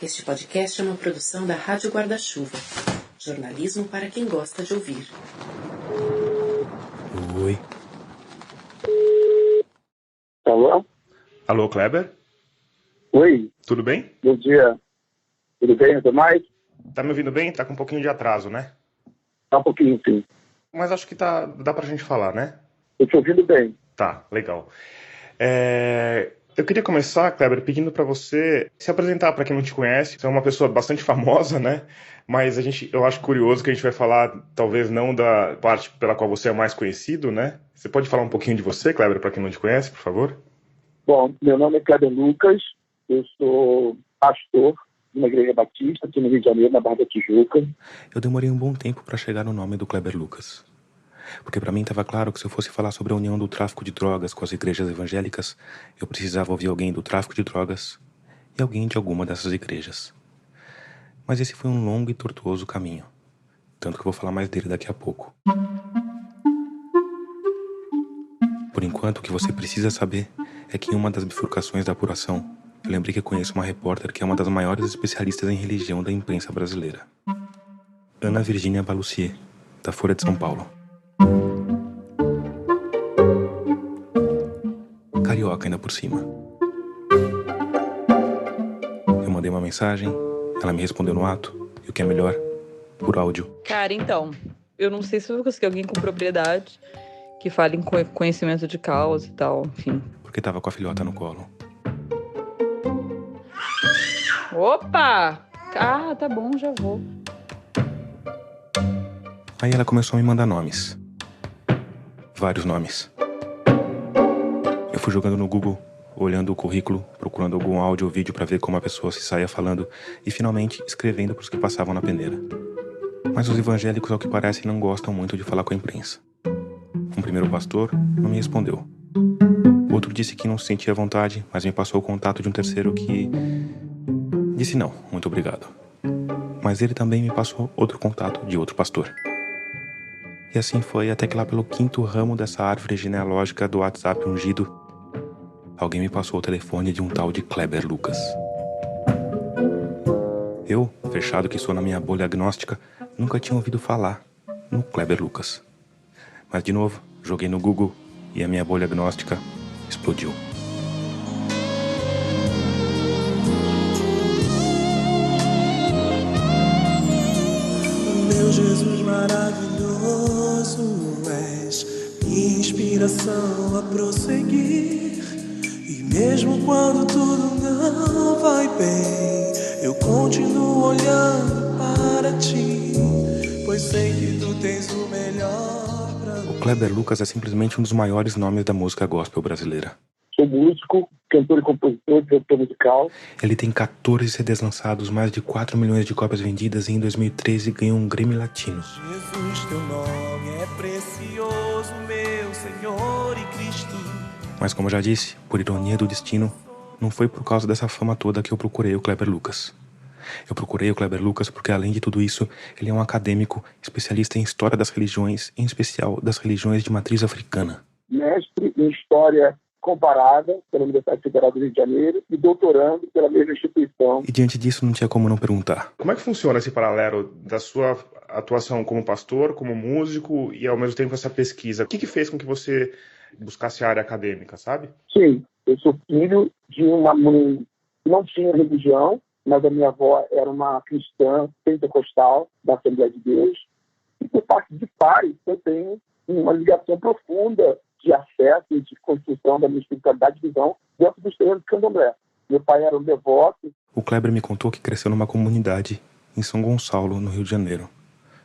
Este podcast é uma produção da Rádio Guarda-Chuva. Jornalismo para quem gosta de ouvir. Oi. Alô? Alô, Kleber? Oi, Tudo bem? bom dia. Tudo bem, tudo mais? Tá me ouvindo bem? Tá com um pouquinho de atraso, né? Tá um pouquinho, sim. Mas acho que dá pra gente falar, né? Eu te ouvindo bem. Tá, legal. Eu queria começar, Kleber, pedindo pra você se apresentar pra quem não te conhece. Você é uma pessoa bastante famosa, né? Mas eu acho curioso que a gente vai falar, talvez não da parte pela qual você é mais conhecido, né? Você pode falar um pouquinho de você, Kleber, pra quem não te conhece, por favor? Bom, meu nome é Kleber Lucas, eu sou pastor de uma igreja batista aqui no Rio de Janeiro, na Barra da Tijuca. Eu demorei um bom tempo pra chegar no nome do Kleber Lucas. Porque pra mim estava claro que se eu fosse falar sobre a união do tráfico de drogas com as igrejas evangélicas, eu precisava ouvir alguém do tráfico de drogas e alguém de alguma dessas igrejas. Mas esse foi um longo e tortuoso caminho. Tanto que eu vou falar mais dele daqui a pouco. Por enquanto, o que você precisa saber é que em uma das bifurcações da apuração, eu lembrei que eu conheço uma repórter que é uma das maiores especialistas em religião da imprensa brasileira. Ana Virgínia Balussier, da Folha de São Paulo. Carioca ainda por cima. Eu mandei uma mensagem, ela me respondeu no ato, e o que é melhor, por áudio. Cara, então, eu não sei se eu vou conseguir alguém com propriedade que fale com conhecimento de causa e tal, enfim. Porque tava com a filhota no colo. Opa! Ah, tá bom, já vou. Aí ela começou a me mandar nomes. Vários nomes. Eu fui jogando no Google, olhando o currículo, procurando algum áudio ou vídeo pra ver como a pessoa se saía falando e finalmente escrevendo pros que passavam na peneira. Mas os evangélicos, ao que parece, não gostam muito de falar com a imprensa. Um primeiro pastor não me respondeu. Outro disse que não se sentia à vontade, mas me passou o contato de um terceiro que disse não, muito obrigado. Mas ele também me passou outro contato de outro pastor. E assim foi até que lá pelo 5º ramo dessa árvore genealógica do WhatsApp ungido, alguém me passou o telefone de um tal de Kleber Lucas. Eu, fechado que sou na minha bolha agnóstica, nunca tinha ouvido falar no Kleber Lucas. Mas de novo, joguei no Google e a minha bolha agnóstica explodiu. Meu Jesus maravilhoso, és minha inspiração a prosseguir. E mesmo quando tudo não vai bem, eu continuo olhando para ti, pois sei que tu tens o melhor pra mim. O Kleber Lucas é simplesmente um dos maiores nomes da música gospel brasileira. Sou músico, cantor e compositor, diretor musical. Ele tem 14 CDs lançados, mais de 4 milhões de cópias vendidas e em 2013 ganhou um Grammy Latino. Jesus, teu nome é precioso, meu Senhor e Cristo. Mas como eu já disse, por ironia do destino, não foi por causa dessa fama toda que eu procurei o Kleber Lucas. Eu procurei o Kleber Lucas porque, além de tudo isso, ele é um acadêmico especialista em história das religiões, em especial das religiões de matriz africana. Mestre em História Comparada pela Universidade Federal do Rio de Janeiro e doutorando pela mesma instituição. E diante disso não tinha como não perguntar. Como é que funciona esse paralelo da sua atuação como pastor, como músico e ao mesmo tempo essa pesquisa? O que fez com que você buscasse a área acadêmica, sabe? Sim, eu sou filho de uma mãe que não tinha religião, mas a minha avó era uma cristã pentecostal da Assembleia de Deus. E por parte de pai, eu tenho uma ligação profunda de acesso e de construção da minha espiritualidade e visão dentro dos terrenos de Candomblé. Meu pai era um devoto. O Kleber me contou que cresceu numa comunidade em São Gonçalo, no Rio de Janeiro,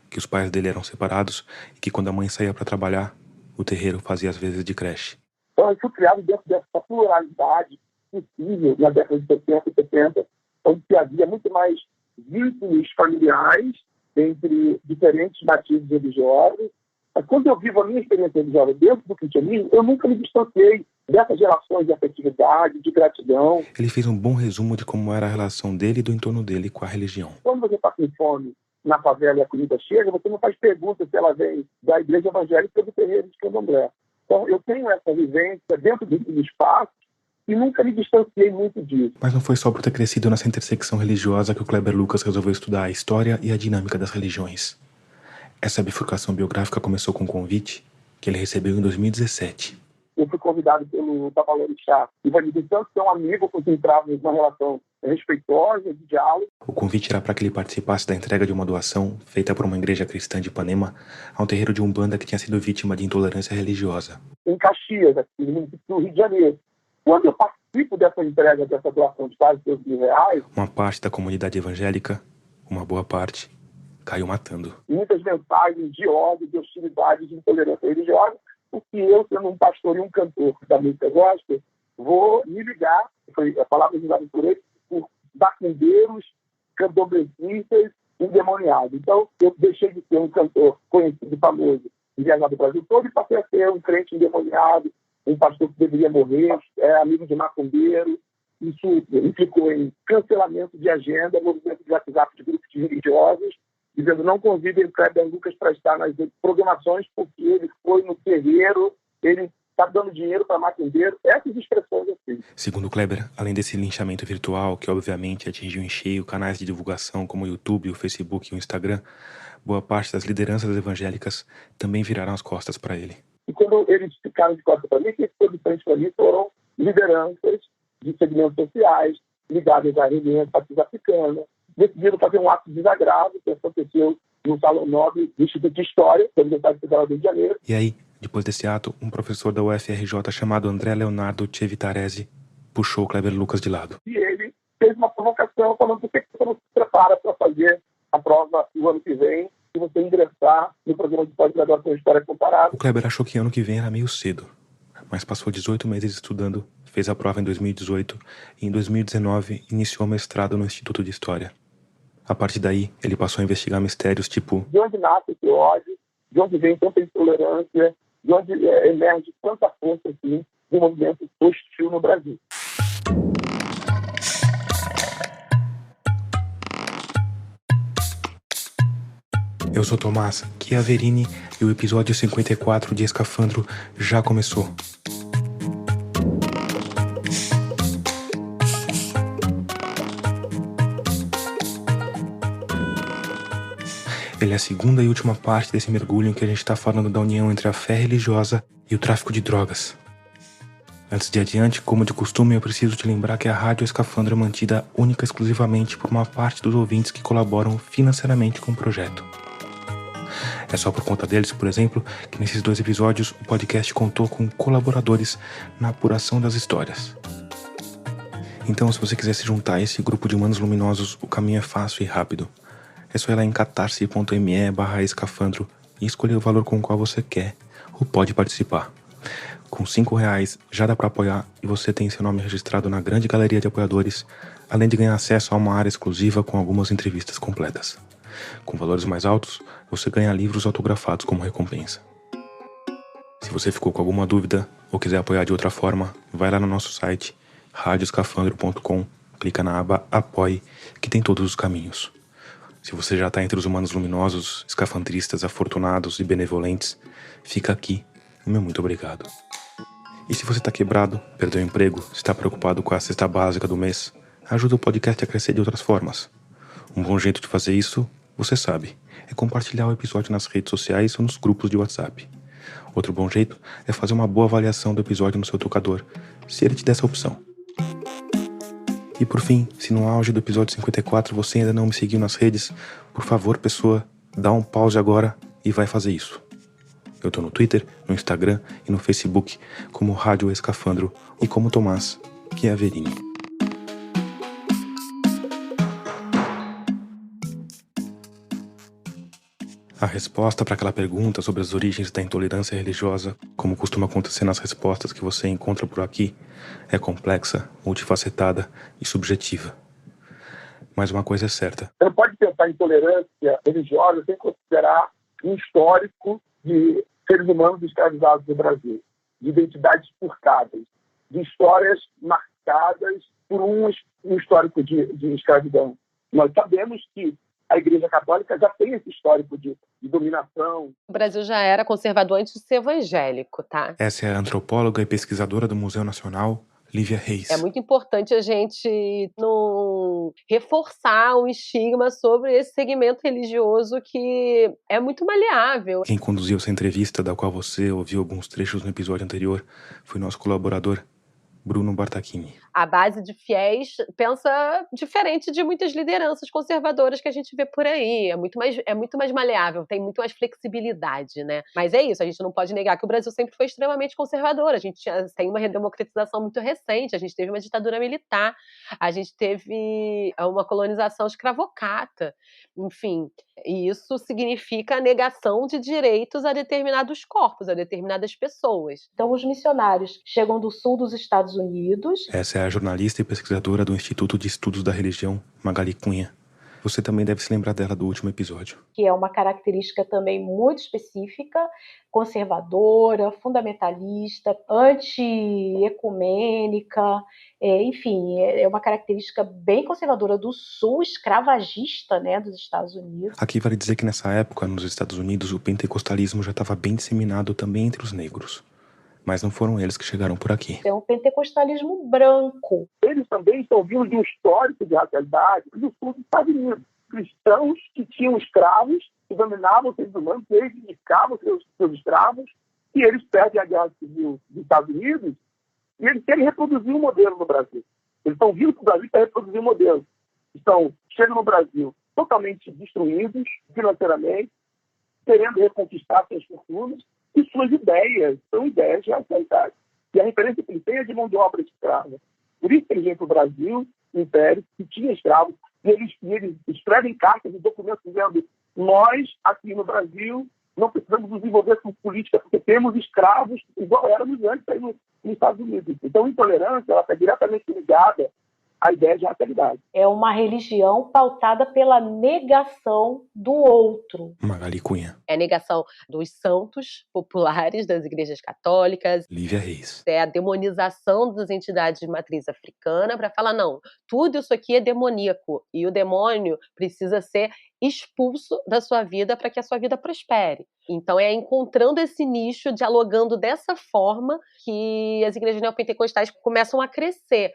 que os pais dele eram separados e que quando a mãe saía para trabalhar, o terreiro fazia as vezes de creche. Então, eu fui criado dentro dessa pluralidade possível na década de 70 e 70, onde havia muito mais vínculos familiares entre diferentes matizes religiosos. Mas quando eu vivo a minha experiência religiosa dentro do cristianismo, eu nunca me distanciei dessas relações de afetividade, de gratidão. Ele fez um bom resumo de como era a relação dele e do entorno dele com a religião. Quando você está com fome na favela e a comida chega, você não faz pergunta se ela vem da igreja evangélica ou do terreiro de Candomblé. Então, eu tenho essa vivência dentro do espaço e nunca me distanciei muito disso. Mas não foi só por ter crescido nessa intersecção religiosa que o Kleber Lucas resolveu estudar a história e a dinâmica das religiões. Essa bifurcação biográfica começou com um convite que ele recebeu em 2017. Eu fui convidado pelo Babalorixá Ivanildo Santos, que é um amigo com quem entrávamos numa relação respeitosa, de diálogo. O convite era para que ele participasse da entrega de uma doação feita por uma igreja cristã de Ipanema a um terreiro de Umbanda que tinha sido vítima de intolerância religiosa. Em Caxias, aqui no município do Rio de Janeiro. Quando eu participo dessa entrega, dessa doação de quase R$2.000, uma parte da comunidade evangélica, uma boa parte, caiu matando. Muitas mensagens de ódio, de hostilidade, de intolerância religiosa, porque eu, sendo um pastor e um cantor da música gospel, vou me ligar, foi a palavra usada por ele, por bacumbeiros, candomblecistas, endemoniados. Então, eu deixei de ser um cantor conhecido e famoso, viajado do Brasil todo, e passei a ser um crente endemoniado, um pastor que deveria morrer, amigo de macumbeiro. Isso implicou em cancelamento de agenda, movimento de WhatsApp de grupos de religiosos, dizendo não convidem o Kleber Lucas para estar nas programações porque ele foi no terreiro, ele está dando dinheiro para macumbeiro, essas expressões assim. Segundo o Kleber, além desse linchamento virtual, que obviamente atingiu em cheio canais de divulgação como o YouTube, o Facebook e o Instagram, boa parte das lideranças evangélicas também viraram as costas para ele. E quando eles ficaram de costas para mim, quem ficou de frente para mim foram lideranças de segmentos sociais, ligadas à religião matriz africana, decidiram fazer um ato desagradável, que aconteceu no Salão Nobre do Instituto de História, da Universidade Federal do Rio de Janeiro. E aí, depois desse ato, um professor da UFRJ chamado André Leonardo Chevitarese puxou o Kleber Lucas de lado. E ele fez uma provocação falando por que você não se prepara para fazer a prova no ano que vem, se você ingressar no programa de pós-graduação em História Comparada. O Kleber achou que ano que vem era meio cedo, mas passou 18 meses estudando, fez a prova em 2018 e em 2019 iniciou o mestrado no Instituto de História. A partir daí, ele passou a investigar mistérios tipo: de onde nasce esse ódio, de onde vem tanta intolerância, de onde emerge tanta força assim, do movimento hostil no Brasil. Eu sou Tomás Chiaverini e o episódio 54 de Escafandro já começou. Ele é a segunda e última parte desse mergulho em que a gente está falando da união entre a fé religiosa e o tráfico de drogas. Antes de adiante, como de costume, eu preciso te lembrar que a Rádio Escafandro é mantida única e exclusivamente por uma parte dos ouvintes que colaboram financeiramente com o projeto. É só por conta deles, por exemplo, que nesses 2 episódios o podcast contou com colaboradores na apuração das histórias. Então, se você quiser se juntar a esse grupo de humanos luminosos, o caminho é fácil e rápido. É só ir lá em catarse.me/escafandro e escolher o valor com o qual você quer ou pode participar. Com R$5 já dá para apoiar e você tem seu nome registrado na grande galeria de apoiadores, além de ganhar acesso a uma área exclusiva com algumas entrevistas completas. Com valores mais altos, você ganha livros autografados como recompensa. Se você ficou com alguma dúvida ou quiser apoiar de outra forma, vai lá no nosso site radioescafandro.com, clica na aba Apoie, que tem todos os caminhos. Se você já está entre os humanos luminosos, escafandristas, afortunados e benevolentes, fica aqui o meu muito obrigado. E se você está quebrado, perdeu o emprego, está preocupado com a cesta básica do mês, ajuda o podcast a crescer de outras formas. Um bom jeito de fazer isso, você sabe, é compartilhar o episódio nas redes sociais ou nos grupos de WhatsApp. Outro bom jeito é fazer uma boa avaliação do episódio no seu tocador, se ele te der essa opção. E por fim, se no auge do episódio 54 você ainda não me seguiu nas redes, por favor, pessoa, dá um pause agora e vai fazer isso. Eu tô no Twitter, no Instagram e no Facebook como Rádio Escafandro e como Tomás Chiaverini. A resposta para aquela pergunta sobre as origens da intolerância religiosa, como costuma acontecer nas respostas que você encontra por aqui, é complexa, multifacetada e subjetiva. Mas uma coisa é certa. Você não pode pensar em intolerância religiosa sem considerar um histórico de seres humanos escravizados no Brasil, de identidades furtadas, de histórias marcadas por um histórico de escravidão. Nós sabemos que a Igreja Católica já tem esse histórico de dominação. O Brasil já era conservador antes de ser evangélico, tá? Essa é a antropóloga e pesquisadora do Museu Nacional, Lívia Reis. É muito importante a gente não reforçar um estigma sobre esse segmento religioso que é muito maleável. Quem conduziu essa entrevista, da qual você ouviu alguns trechos no episódio anterior, foi nosso colaborador, Bruno Bartachini. A base de fiéis pensa diferente de muitas lideranças conservadoras que a gente vê por aí. É muito mais maleável, tem muito mais flexibilidade, né? Mas é isso, a gente não pode negar que o Brasil sempre foi extremamente conservador. A gente tem uma redemocratização muito recente, a gente teve uma ditadura militar, a gente teve uma colonização escravocrata, enfim. E isso significa a negação de direitos a determinados corpos, a determinadas pessoas. Então, os missionários chegam do sul dos Estados Unidos. Essa é a jornalista e pesquisadora do Instituto de Estudos da Religião, Magali Cunha. Você também deve se lembrar dela do último episódio. Que é uma característica também muito específica, conservadora, fundamentalista, anti-ecumênica, enfim, é uma característica bem conservadora do sul, escravagista, né, dos Estados Unidos. Aqui vale dizer que nessa época, nos Estados Unidos, o pentecostalismo já estava bem disseminado também entre os negros. Mas não foram eles que chegaram por aqui. É um pentecostalismo branco. Eles também estão vindo de um histórico de racialidade do sul dos Estados Unidos. Cristãos que tinham escravos, que dominavam os seres humanos, que reivindicavam seus escravos, e eles perdem a guerra civil dos Estados Unidos, e eles querem reproduzir um modelo no Brasil. Eles estão vindo para o Brasil para reproduzir um modelo. Chegam no Brasil totalmente destruídos financeiramente, querendo reconquistar suas fortunas, e suas ideias são ideias de racialidade. E a referência que ele tem é de mão de obra escrava. Por isso que ele vem para o Brasil, o Império, que tinha escravos, e eles escrevem cartas e documentos dizendo: nós, aqui no Brasil, não precisamos nos envolver com política, porque temos escravos igual éramos antes aí nos Estados Unidos. Então, a intolerância ela está diretamente ligada à ideia de racialidade. É uma religião pautada pela negação do outro. Magali Cunha. É a negação dos santos populares das igrejas católicas. Lívia Reis. É a demonização das entidades de matriz africana para falar, não, tudo isso aqui é demoníaco e o demônio precisa ser expulso da sua vida para que a sua vida prospere. Então é encontrando esse nicho, dialogando dessa forma que as igrejas neopentecostais começam a crescer.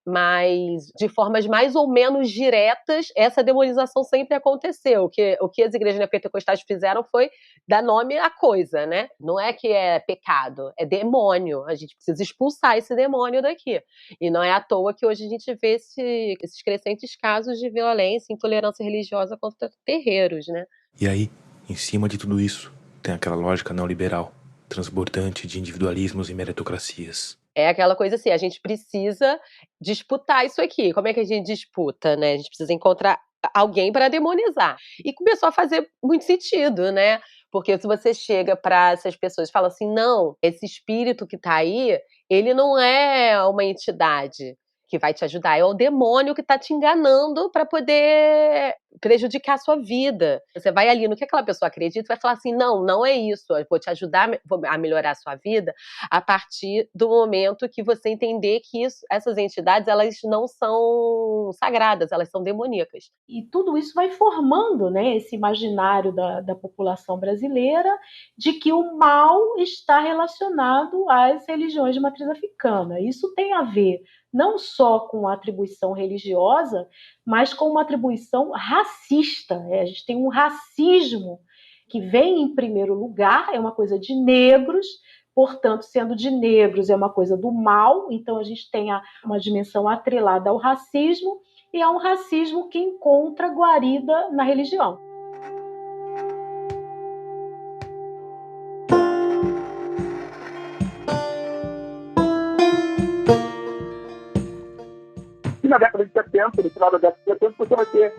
Mas de formas mais ou menos diretas, essa demonização sempre aconteceu. O que as igrejas neopentecostais fizeram foi dar nome à coisa, né? Não é que é pecado, é demônio. A gente precisa expulsar esse demônio daqui. E não é à toa que hoje a gente vê esses crescentes casos de violência e intolerância religiosa contra terreiros, né? E aí, em cima de tudo isso, tem aquela lógica neoliberal, transbordante de individualismos e meritocracias. É aquela coisa assim, a gente precisa disputar isso aqui. Como é que a gente disputa, né? A gente precisa encontrar alguém para demonizar. E começou a fazer muito sentido, né? Porque se você chega para essas pessoas e fala assim, não, esse espírito que tá aí, ele não é uma entidade que vai te ajudar, é o demônio que tá te enganando para poder prejudicar a sua vida. Você vai ali no que aquela pessoa acredita e vai falar assim, não é isso, eu vou te ajudar a melhorar a sua vida a partir do momento que você entender que essas entidades, elas não são sagradas, elas são demoníacas. E tudo isso vai formando, né, esse imaginário da população brasileira de que o mal está relacionado às religiões de matriz africana. Isso tem a ver não só com a atribuição religiosa, mas com uma atribuição racista. A gente tem um racismo que vem em primeiro lugar, é uma coisa de negros, portanto, sendo de negros é uma coisa do mal, então a gente tem uma dimensão atrelada ao racismo, e é um racismo que encontra guarida na religião. Na década de 70, no final da década de 70, você vai ter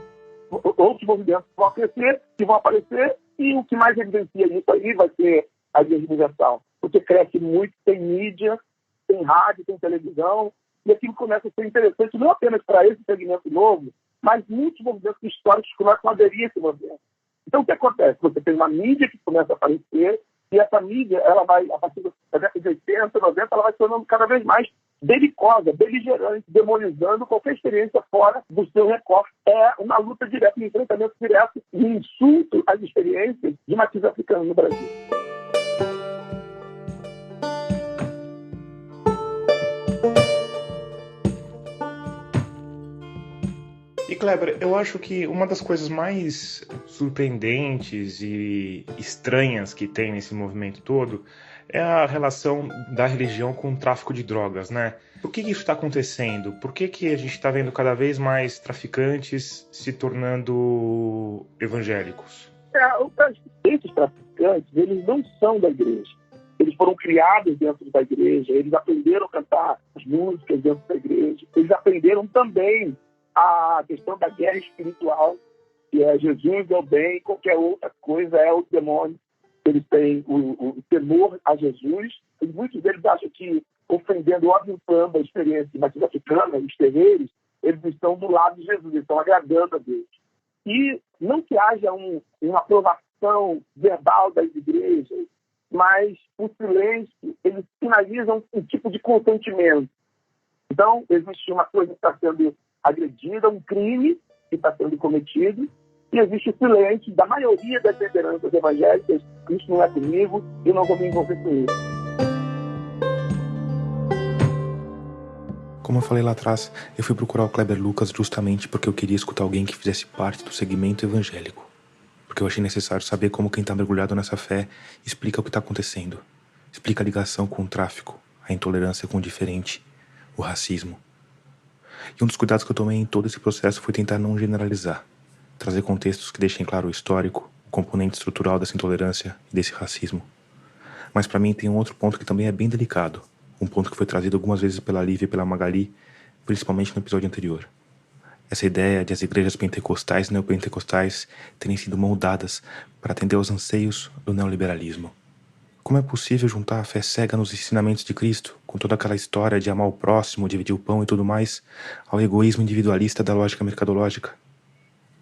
outros movimentos que vão crescer, que vão aparecer, e o que mais evidencia isso aí vai ser a Igreja Universal. Porque cresce muito, tem mídia, tem rádio, tem televisão, e aquilo começa a ser interessante não apenas para esse segmento novo, mas muitos movimentos históricos começam a aderir a esse movimento. Então, o que acontece? Você tem uma mídia que começa a aparecer, e essa mídia, ela vai, a partir da década de 80, 90, ela vai se tornando cada vez mais belicosa, beligerante, demonizando qualquer experiência fora do seu recorte. É uma luta direta, um enfrentamento direto e um insulto às experiências de matriz africana no Brasil. E Kleber, eu acho que uma das coisas mais surpreendentes e estranhas que tem nesse movimento todo é a relação da religião com o tráfico de drogas, né? Por que isso está acontecendo? Por que a gente está vendo cada vez mais traficantes se tornando evangélicos? Esses traficantes, eles não são da igreja. Eles foram criados dentro da igreja, eles aprenderam a cantar as músicas dentro da igreja, eles aprenderam também a questão da guerra espiritual, que é Jesus é o bem, qualquer outra coisa é o demônio. Eles têm o temor a Jesus, e muitos deles acham que, ofendendo ou aviltando a experiência de matriz africana, os terreiros, eles estão do lado de Jesus, eles estão agradando a Deus. E não que haja uma aprovação verbal das igrejas, mas o silêncio, eles sinalizam um tipo de consentimento. Então, existe uma coisa que está sendo agredida, um crime que está sendo cometido, e existe o silêncio da maioria das lideranças evangélicas: isso não é comigo, eu não vou me envolver com isso. Como eu falei lá atrás, eu fui procurar o Kleber Lucas justamente porque eu queria escutar alguém que fizesse parte do segmento evangélico. Porque eu achei necessário saber como quem está mergulhado nessa fé explica o que está acontecendo. Explica a ligação com o tráfico, a intolerância com o diferente, o racismo. E um dos cuidados que eu tomei em todo esse processo foi tentar não generalizar. Trazer contextos que deixem claro o histórico, o componente estrutural dessa intolerância e desse racismo. Mas para mim tem um outro ponto que também é bem delicado. Um ponto que foi trazido algumas vezes pela Lívia e pela Magali, principalmente no episódio anterior. Essa ideia de as igrejas pentecostais e neopentecostais terem sido moldadas para atender aos anseios do neoliberalismo. Como é possível juntar a fé cega nos ensinamentos de Cristo, com toda aquela história de amar o próximo, dividir o pão e tudo mais, ao egoísmo individualista da lógica mercadológica?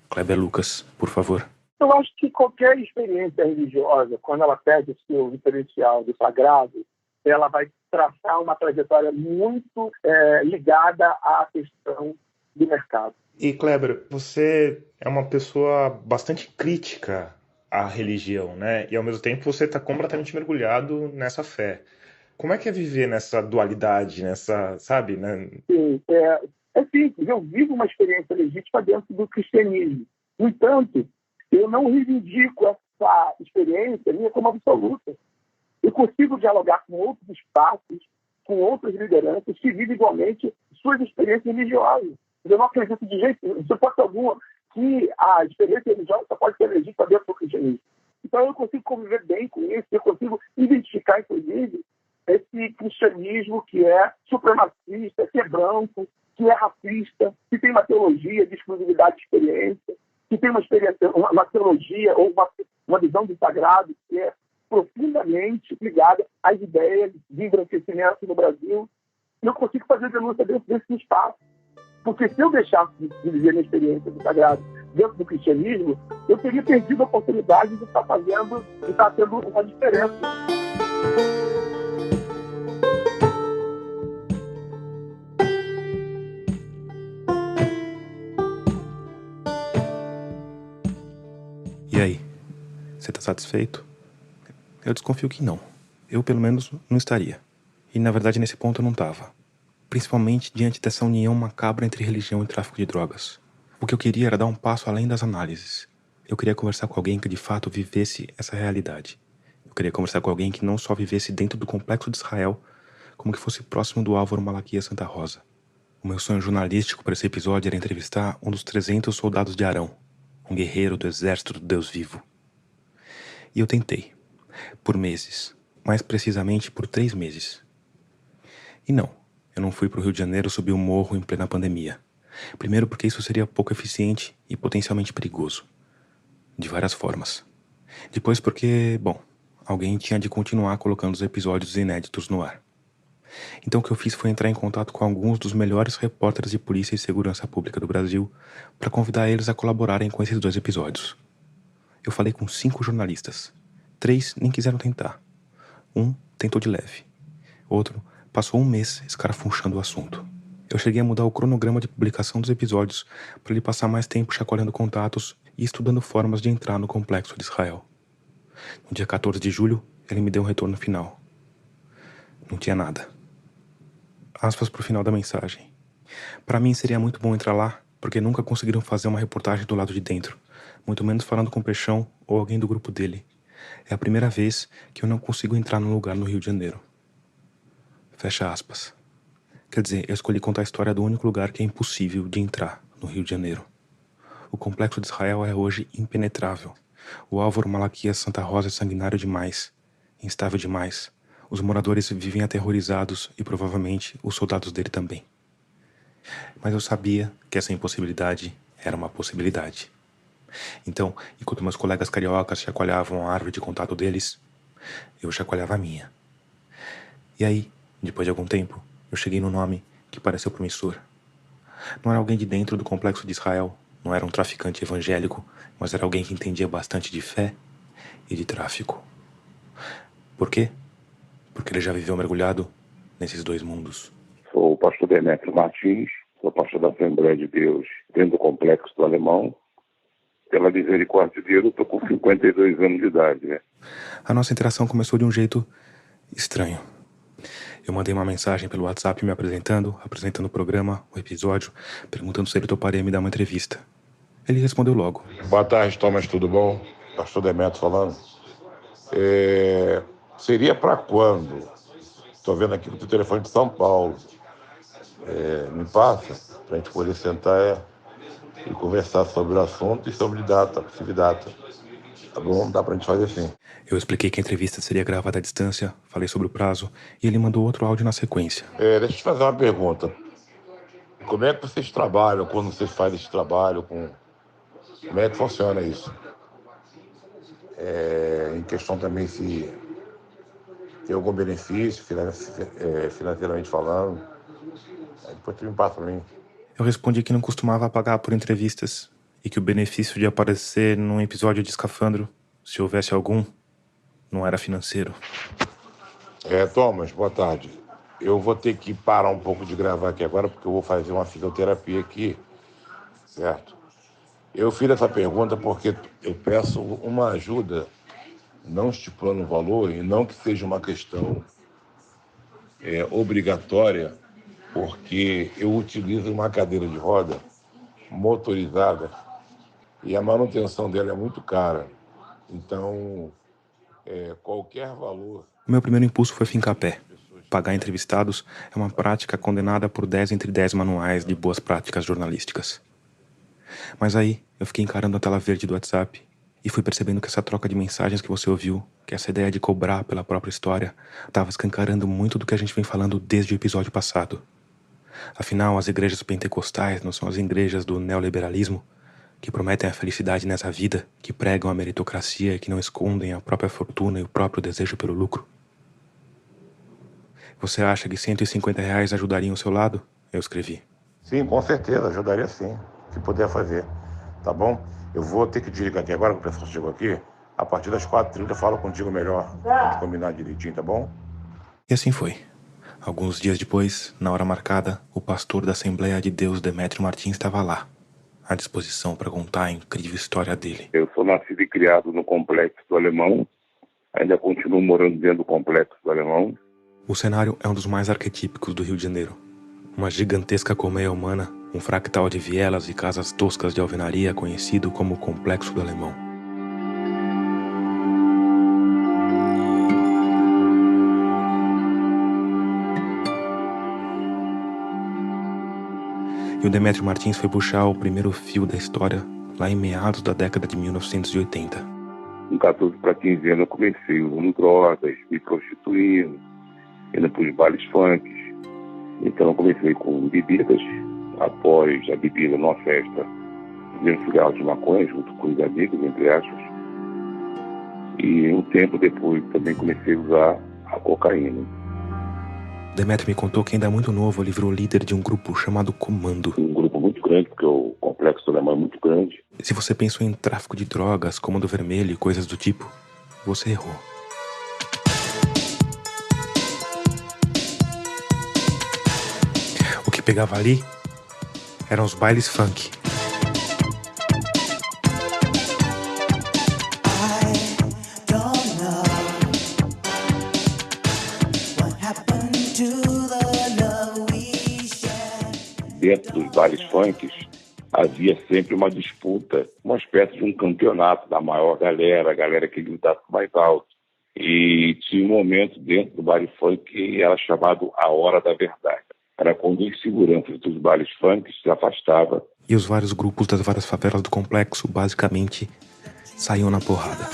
Kleber Lucas, por favor. Eu acho que qualquer experiência religiosa, quando ela perde o seu diferencial do sagrado, ela vai traçar uma trajetória muito ligada à questão do mercado. E Kleber, você é uma pessoa bastante crítica à religião, né? E ao mesmo tempo você está completamente mergulhado nessa fé. Como é que é viver nessa dualidade, nessa, sabe, né? Sim, é simples. Eu vivo uma experiência legítima dentro do cristianismo. No entanto, eu não reivindico essa experiência minha como absoluta. Eu consigo dialogar com outros espaços, com outras lideranças que vivem igualmente suas experiências religiosas. Eu não acredito de hipótese alguma que a experiência religiosa só pode ser legítima dentro do cristianismo. Então eu consigo conviver bem com isso, eu consigo identificar, inclusive, esse cristianismo que é supremacista, que é branco, que é racista, que tem uma teologia de exclusividade de experiência, que tem uma teologia ou uma visão do sagrado que é profundamente ligada às ideias de embranquecimento no Brasil. E eu consigo fazer denúncia dentro desse espaço. Porque se eu deixasse de viver minha experiência do sagrado dentro do cristianismo, eu teria perdido a oportunidade de estar tendo uma diferença. E aí, você está satisfeito? Eu desconfio que não. Eu, pelo menos, não estaria. E, na verdade, nesse ponto eu não estava. Principalmente diante dessa união macabra entre religião e tráfico de drogas. O que eu queria era dar um passo além das análises. Eu queria conversar com alguém que de fato vivesse essa realidade. Eu queria conversar com alguém que não só vivesse dentro do complexo de Israel, como que fosse próximo do Álvaro Malaquias Santa Rosa. O meu sonho jornalístico para esse episódio era entrevistar um dos 300 soldados de Arão, um guerreiro do exército do Deus vivo. E eu tentei. Por meses. Mais precisamente por 3 meses. E não. Eu não fui para o Rio de Janeiro subir um morro em plena pandemia. Primeiro porque isso seria pouco eficiente e potencialmente perigoso. De várias formas. Depois porque, bom, alguém tinha de continuar colocando os episódios inéditos no ar. Então o que eu fiz foi entrar em contato com alguns dos melhores repórteres de polícia e segurança pública do Brasil para convidar eles a colaborarem com esses 2 episódios. Eu falei com 5 jornalistas. 3 nem quiseram tentar. Um tentou de leve. Outro passou 1 mês escarafunchando o assunto. Eu cheguei a mudar o cronograma de publicação dos episódios para ele passar mais tempo chacoalhando contatos e estudando formas de entrar no complexo de Israel. No dia 14 de julho, ele me deu um retorno final. Não tinha nada. Aspas pro final da mensagem. Para mim seria muito bom entrar lá porque nunca conseguiram fazer uma reportagem do lado de dentro, muito menos falando com o Peixão ou alguém do grupo dele. É a primeira vez que eu não consigo entrar num lugar no Rio de Janeiro. Fecha aspas. Quer dizer, eu escolhi contar a história do único lugar que é impossível de entrar no Rio de Janeiro. O Complexo de Israel é hoje impenetrável. O Álvaro Malaquias Santa Rosa é sanguinário demais, instável demais. Os moradores vivem aterrorizados e provavelmente os soldados dele também. Mas eu sabia que essa impossibilidade era uma possibilidade. Então, enquanto meus colegas cariocas chacoalhavam a árvore de contato deles, eu chacoalhava a minha. E aí, depois de algum tempo, eu cheguei no nome que pareceu promissor. Não era alguém de dentro do Complexo de Israel, não era um traficante evangélico, mas era alguém que entendia bastante de fé e de tráfico. Por quê? Porque ele já viveu mergulhado nesses dois mundos. Sou o pastor Demétrio Martins, sou pastor da Assembleia de Deus dentro do Complexo do Alemão. Pela misericórdia de Deus, eu estou com 52 anos de idade, né? A nossa interação começou de um jeito estranho. Eu mandei uma mensagem pelo WhatsApp me apresentando o programa, o episódio, perguntando se ele toparia me dar uma entrevista. Ele respondeu logo. Boa tarde, Thomas, tudo bom? Pastor Demétrio falando. Seria para quando? Estou vendo aqui o teu telefone de São Paulo. Me passa para a gente poder sentar e conversar sobre o assunto e sobre data, possível data. Tá bom? Dá pra gente fazer assim. Eu expliquei que a entrevista seria gravada à distância, falei sobre o prazo e ele mandou outro áudio na sequência. Deixa eu te fazer uma pergunta. Como é que vocês trabalham quando vocês fazem esse trabalho? Como é que funciona isso? Em questão também se tem algum benefício financeiramente falando. Depois tu me passa pra mim. Eu respondi que não costumava pagar por entrevistas e que o benefício de aparecer num episódio de Escafandro, se houvesse algum, não era financeiro. Thomas, boa tarde. Eu vou ter que parar um pouco de gravar aqui agora porque eu vou fazer uma fisioterapia aqui, certo? Eu fiz essa pergunta porque eu peço uma ajuda, não estipulando o valor e não que seja uma questão obrigatória, porque eu utilizo uma cadeira de roda motorizada e a manutenção dela é muito cara. Então, qualquer valor... O meu primeiro impulso foi fincar pé. Pagar entrevistados é uma prática condenada por 10 entre 10 manuais de boas práticas jornalísticas. Mas aí, eu fiquei encarando a tela verde do WhatsApp e fui percebendo que essa troca de mensagens que você ouviu, que essa ideia de cobrar pela própria história, estava escancarando muito do que a gente vem falando desde o episódio passado. Afinal, as igrejas pentecostais não são as igrejas do neoliberalismo, que prometem a felicidade nessa vida, que pregam a meritocracia e que não escondem a própria fortuna e o próprio desejo pelo lucro. Você acha que R$150 ajudariam o seu lado? Eu escrevi. Sim, com certeza, ajudaria sim, se puder fazer, tá bom? Eu vou ter que desligar aqui agora, que o pessoal chegou aqui. A partir das 4h30 eu falo contigo melhor, pra gente combinar direitinho, tá bom? E assim foi. Alguns dias depois, na hora marcada, o pastor da Assembleia de Deus, Demétrio Martins, estava lá, à disposição para contar a incrível história dele. Eu sou nascido e criado no Complexo do Alemão, ainda continuo morando dentro do Complexo do Alemão. O cenário é um dos mais arquetípicos do Rio de Janeiro. Uma gigantesca colmeia humana, um fractal de vielas e casas toscas de alvenaria conhecido como Complexo do Alemão. E o Demétrio Martins foi puxar o primeiro fio da história lá em meados da década de 1980. Com 14 para 15 anos eu comecei usando drogas, me prostituindo, indo para os bailes funks. Então eu comecei com bebidas, após a bebida numa festa, fazendo cigarro de maconha junto com os amigos, entre aspas. E um tempo depois também comecei a usar a cocaína. Demétrio me contou que ainda muito novo ele virou líder de um grupo chamado Comando. Um grupo muito grande, porque o Complexo do Alemão é muito grande. Se você pensou em tráfico de drogas, Comando Vermelho e coisas do tipo, você errou. O que pegava ali eram os bailes funk. Dentro dos bailes funks, havia sempre uma disputa, uma espécie de um campeonato da maior galera, a galera que gritasse mais alto. E tinha um momento dentro do baile funk que era chamado a Hora da Verdade. Era quando os seguranças dos bailes funk se afastavam. E os vários grupos das várias favelas do complexo, basicamente, saíam na porrada.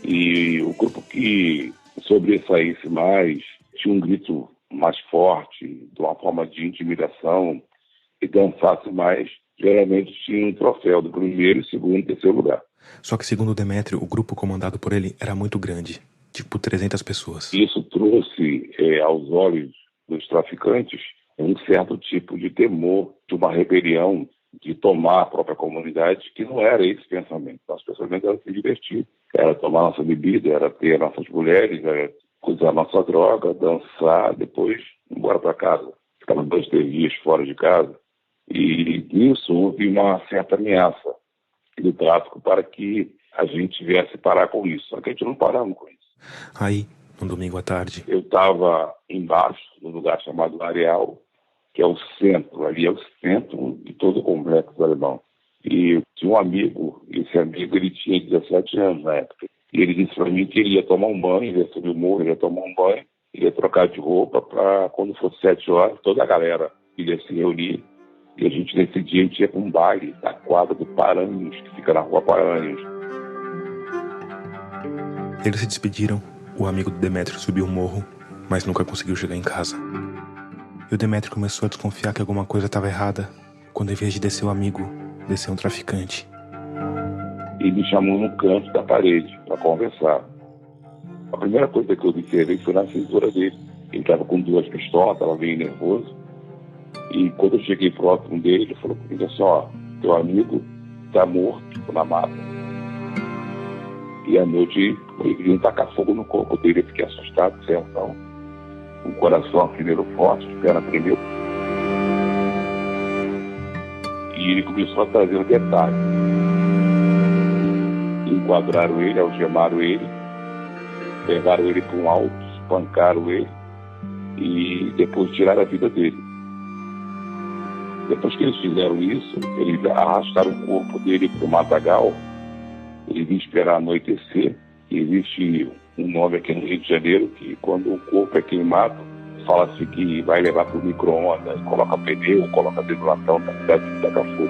E o grupo que sobressaísse mais, tinha um grito mais forte, de uma forma de intimidação, e dançasse mais, geralmente tinha um troféu do primeiro, segundo e terceiro lugar. Só que, segundo Demétrio, o grupo comandado por ele era muito grande, tipo 300 pessoas. Isso trouxe aos olhos dos traficantes um certo tipo de temor, de uma rebelião, de tomar a própria comunidade, que não era esse pensamento. Nosso pensamento era se divertir, era tomar nossa bebida, era ter nossas mulheres, era usar nossa droga, dançar, depois ir embora para casa. Ficava 2, 3 dias fora de casa. E nisso houve uma certa ameaça do tráfico para que a gente viesse parar com isso. Só que a gente não paramos com isso. Aí, no domingo à tarde, eu estava embaixo, num lugar chamado Areal, que é o centro, ali é o centro de todo o complexo alemão. E tinha um amigo, esse amigo ele tinha 17 anos na época, e ele disse para mim que ele ia tomar um banho, ele ia subir o morro, ele ia tomar um banho, ele ia trocar de roupa para quando fosse 7 horas, toda a galera ia se reunir, e a gente nesse dia a gente ia para um baile da quadra do Paranhos, que fica na rua Paranhos. Eles se despediram, o amigo do Demétrio subiu o morro, mas nunca conseguiu chegar em casa. E o Demétrio começou a desconfiar que alguma coisa estava errada, quando em vez de descer o amigo, desceu um traficante. E me chamou no canto da parede para conversar. A primeira coisa que eu observei foi na cintura dele. Ele estava com 2 pistolas, estava bem nervoso. E quando eu cheguei próximo dele, ele falou comigo assim, ó, teu amigo está morto na mata. E à noite ele queria tacar fogo no corpo dele, eu fiquei assustado, certo? O coração primeiro forte, a perna tremeu. E ele começou a trazer os detalhes. Enquadraram ele, algemaram ele, pegaram ele para um alto, espancaram ele e depois tiraram a vida dele. Depois que eles fizeram isso, eles arrastaram o corpo dele para o matagal. Eles iam esperar anoitecer. Existe um nome aqui no Rio de Janeiro que quando o corpo é queimado, fala-se que vai levar para o micro-ondas, coloca pneu, coloca desilatão na cidade de Botafogo.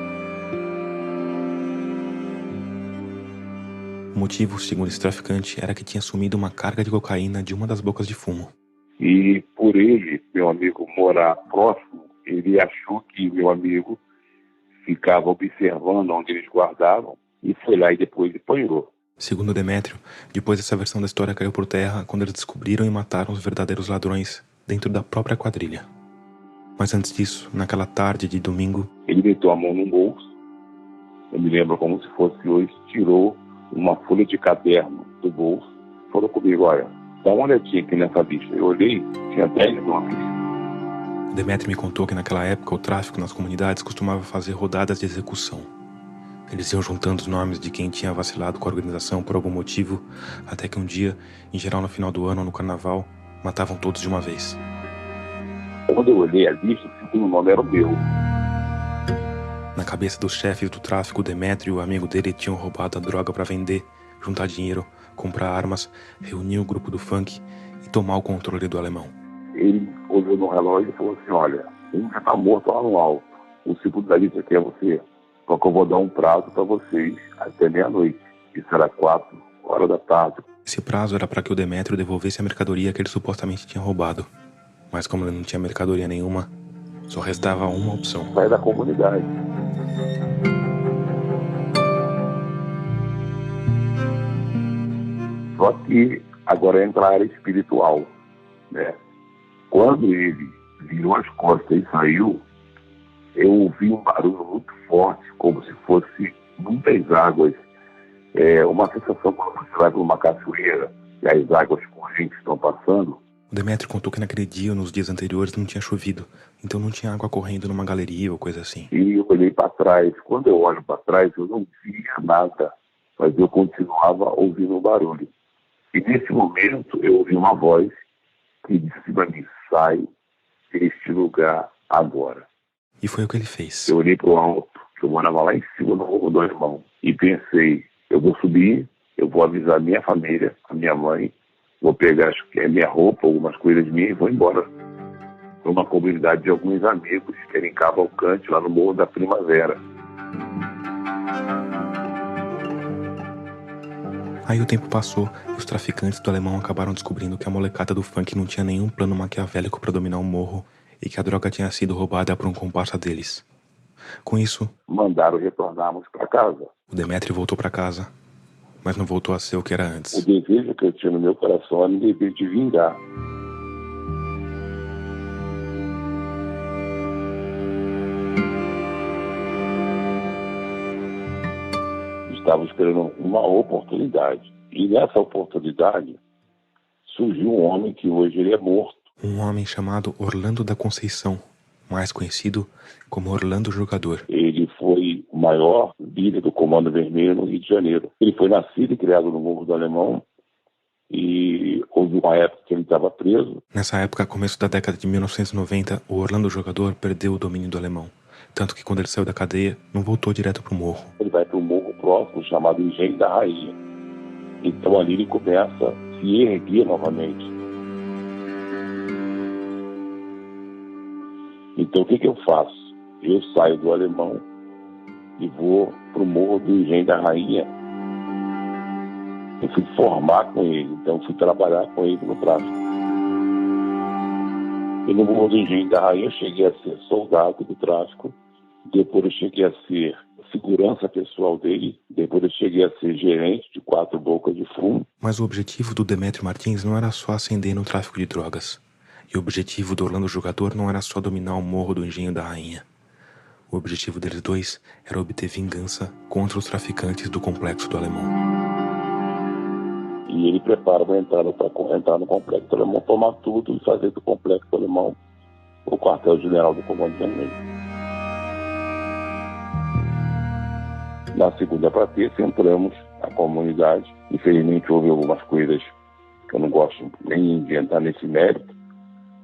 O motivo, segundo esse traficante, era que tinha sumido uma carga de cocaína de uma das bocas de fumo. E por ele, meu amigo, morar próximo, ele achou que meu amigo ficava observando onde eles guardavam e foi lá e depois apanhou. Segundo Demétrio, depois essa versão da história caiu por terra quando eles descobriram e mataram os verdadeiros ladrões dentro da própria quadrilha. Mas antes disso, naquela tarde de domingo, ele meteu a mão no bolso, eu me lembro como se fosse hoje, tirou uma folha de caderno do bolso, falou comigo, olha, dá uma olhadinha aqui nessa lista. Eu olhei, tinha 10 nomes. Demétrio me contou que naquela época o tráfico nas comunidades costumava fazer rodadas de execução. Eles iam juntando os nomes de quem tinha vacilado com a organização por algum motivo, até que um dia, em geral no final do ano ou no carnaval, matavam todos de uma vez. Quando eu olhei a lista, o segundo nome era o meu. Na cabeça dos chefes do tráfico, Demétrio e o amigo dele tinham roubado a droga para vender, juntar dinheiro, comprar armas, reunir o grupo do funk e tomar o controle do alemão. Ele olhou no relógio e falou assim, olha, um já está morto lá no alto. O segundo da lista aqui é você. Só que eu vou dar um prazo para vocês até meia-noite. Isso era 4 horas da tarde. Esse prazo era para que o Demétrio devolvesse a mercadoria que ele supostamente tinha roubado. Mas como ele não tinha mercadoria nenhuma, só restava uma opção. Sair da comunidade. Só que agora entra a área espiritual, né? Quando ele virou as costas e saiu, eu ouvi um barulho muito forte, como se fosse muitas águas. Uma sensação quando você vai para uma cachoeira e as águas correntes estão passando. O Demétrio contou que naquele dia ou nos dias anteriores não tinha chovido, então não tinha água correndo numa galeria ou coisa assim. E eu olhei para trás. Quando eu olho para trás, eu não via nada, mas eu continuava ouvindo o barulho. E nesse momento eu ouvi uma voz e disse para mim: sai deste lugar agora. E foi o que ele fez. Eu olhei para o alto, eu morava lá em cima no Morro do Alemão, e pensei: eu vou subir, eu vou avisar a minha família, a minha mãe, vou pegar a minha roupa, algumas coisas minhas e vou embora. Foi uma comunidade de alguns amigos que era em Cavalcante, lá no Morro da Primavera. Aí o tempo passou e os traficantes do Alemão acabaram descobrindo que a molecada do funk não tinha nenhum plano maquiavélico para dominar o morro e que a droga tinha sido roubada por um comparsa deles. Com isso, mandaram retornarmos para casa. O Demétrio voltou para casa, mas não voltou a ser o que era antes. O desejo que eu tinha no meu coração era um desejo de vingar. Estava esperando uma oportunidade. E nessa oportunidade surgiu um homem que hoje ele é morto. Um homem chamado Orlando da Conceição, mais conhecido como Orlando Jogador. Ele foi o maior líder do Comando Vermelho no Rio de Janeiro. Ele foi nascido e criado no Morro do Alemão e houve uma época que ele estava preso. Nessa época, começo da década de 1990, o Orlando Jogador perdeu o domínio do Alemão. Tanto que quando ele saiu da cadeia, não voltou direto pro morro. Ele vai para um morro próximo chamado Engenho da Rainha. Então ali ele começa a se erguer novamente. Então o que eu faço? Eu saio do Alemão e vou para o morro do Engenho da Rainha. Eu fui formar com ele, então fui trabalhar com ele no tráfico. E no morro do Engenho da Rainha eu cheguei a ser soldado do tráfico. Depois eu cheguei a ser segurança pessoal dele. Depois eu cheguei a ser gerente de 4 bocas de fumo. Mas o objetivo do Demétrio Martins não era só ascender no tráfico de drogas. E o objetivo do Orlando Jogador não era só dominar o morro do Engenho da Rainha. O objetivo deles dois era obter vingança contra os traficantes do Complexo do Alemão. E ele prepara para entrar no Complexo do Alemão, tomar tudo e fazer do Complexo do Alemão o quartel-general do Comando Vermelho. Na segunda para terça entramos na comunidade. Infelizmente houve algumas coisas que eu não gosto nem de entrar nesse mérito,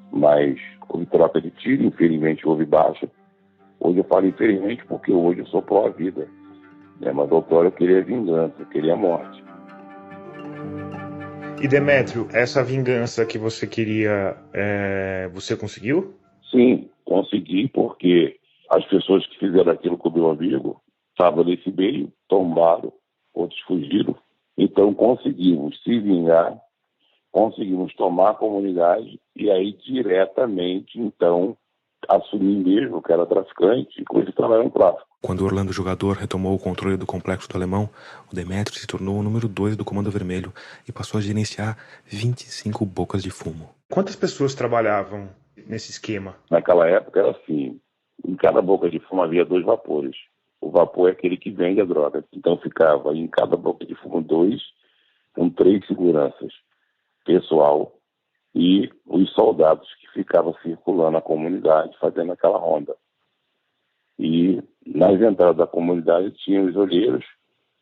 mas houve troca de tiro, infelizmente houve baixa. Hoje eu falo infelizmente porque hoje eu sou pró-vida, né? Mas doutor, eu queria vingança, eu queria morte. E Demétrio, essa vingança que você queria, você conseguiu? Sim, consegui, porque as pessoas que fizeram aquilo com o meu amigo estavam nesse meio, tombaram, outros fugiram. Então conseguimos se vingar, conseguimos tomar a comunidade e aí diretamente, então, assumir mesmo que era traficante e coisa trabalhar no tráfico. Quando Orlando Jogador retomou o controle do Complexo do Alemão, o Demétrio se tornou o número 2 do Comando Vermelho e passou a gerenciar 25 bocas de fumo. Quantas pessoas trabalhavam nesse esquema? Naquela época era assim, em cada boca de fumo havia 2 vapores. O vapor é aquele que vende a droga. Então ficava em cada boca de fumo 2, com 3 seguranças pessoal e os soldados que ficavam circulando a comunidade, fazendo aquela ronda. E nas entradas da comunidade tinha os olheiros,